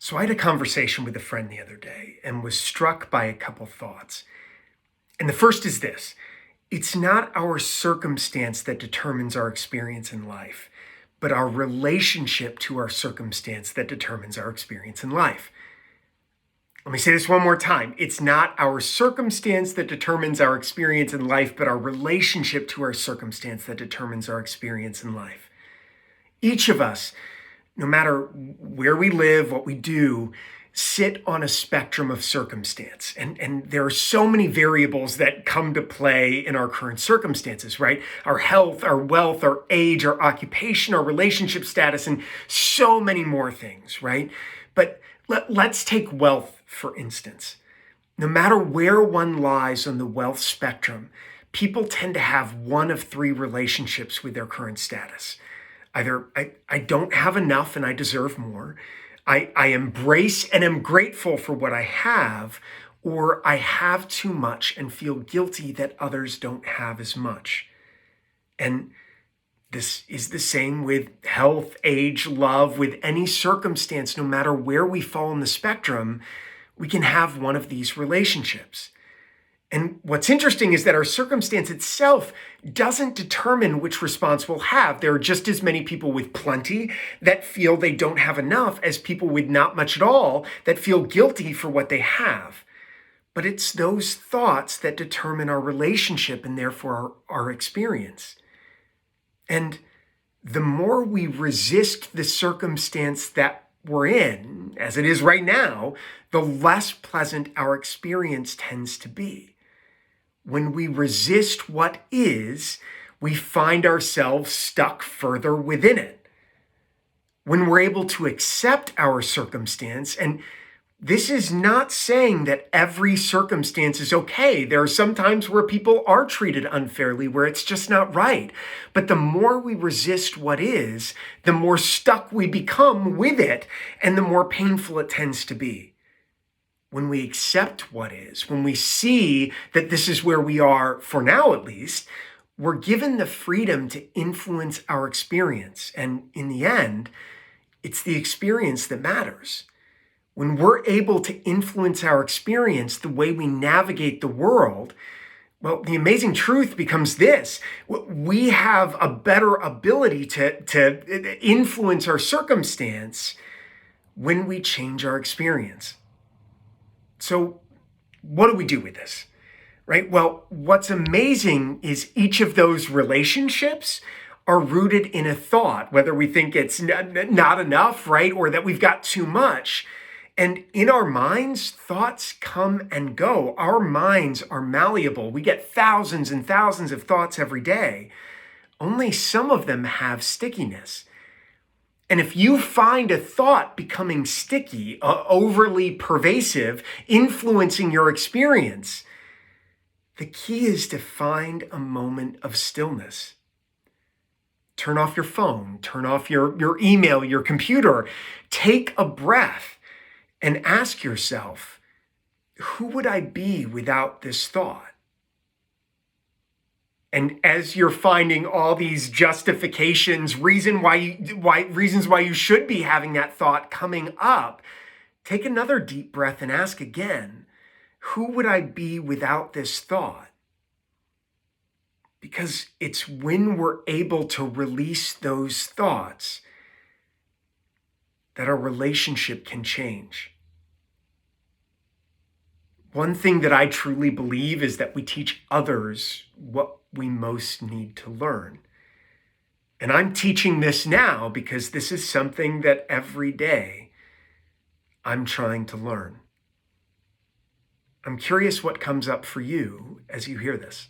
So I had a conversation with a friend the other day and was struck by a couple thoughts. And the first is this: it's not our circumstance that determines our experience in life, but our relationship to our circumstance that determines our experience in life. Let me say this one more time. It's not our circumstance that determines our experience in life, but our relationship to our circumstance that determines our experience in life. Each of us, no matter where we live, what we do, sit on a spectrum of circumstance. And there are so many variables that come to play in our current circumstances, right? Our health, our wealth, our age, our occupation, our relationship status, and so many more things, right? But let's take wealth, for instance. No matter where one lies on the wealth spectrum, people tend to have one of three relationships with their current status. Either I don't have enough and I deserve more, I embrace and am grateful for what I have, or I have too much and feel guilty that others don't have as much. And this is the same with health, age, love, with any circumstance. No matter where we fall in the spectrum, we can have one of these relationships. And what's interesting is that our circumstance itself doesn't determine which response we'll have. There are just as many people with plenty that feel they don't have enough as people with not much at all that feel guilty for what they have. But it's those thoughts that determine our relationship and therefore our experience. And the more we resist the circumstance that we're in, as it is right now, the less pleasant our experience tends to be. When we resist what is, we find ourselves stuck further within it. When we're able to accept our circumstance, and this is not saying that every circumstance is okay. There are some times where people are treated unfairly, where it's just not right. But the more we resist what is, the more stuck we become with it, and the more painful it tends to be. When we accept what is, when we see that this is where we are, for now at least, we're given the freedom to influence our experience. And in the end, it's the experience that matters. When we're able to influence our experience, the way we navigate the world, well, the amazing truth becomes this: we have a better ability to influence our circumstance when we change our experience. So what do we do with this, right? Well, what's amazing is each of those relationships are rooted in a thought, whether we think it's not enough, right? Or that we've got too much. And in our minds, thoughts come and go. Our minds are malleable. We get thousands and thousands of thoughts every day. Only some of them have stickiness. And if you find a thought becoming sticky, overly pervasive, influencing your experience, the key is to find a moment of stillness. Turn off your phone, turn off your email, your computer, take a breath and ask yourself, who would I be without this thought? And as you're finding all these justifications, reasons why you should be having that thought coming up, take another deep breath and ask again, who would I be without this thought? Because it's when we're able to release those thoughts that our relationship can change. One thing that I truly believe is that we teach others what we most need to learn. And I'm teaching this now because this is something that every day I'm trying to learn. I'm curious what comes up for you as you hear this.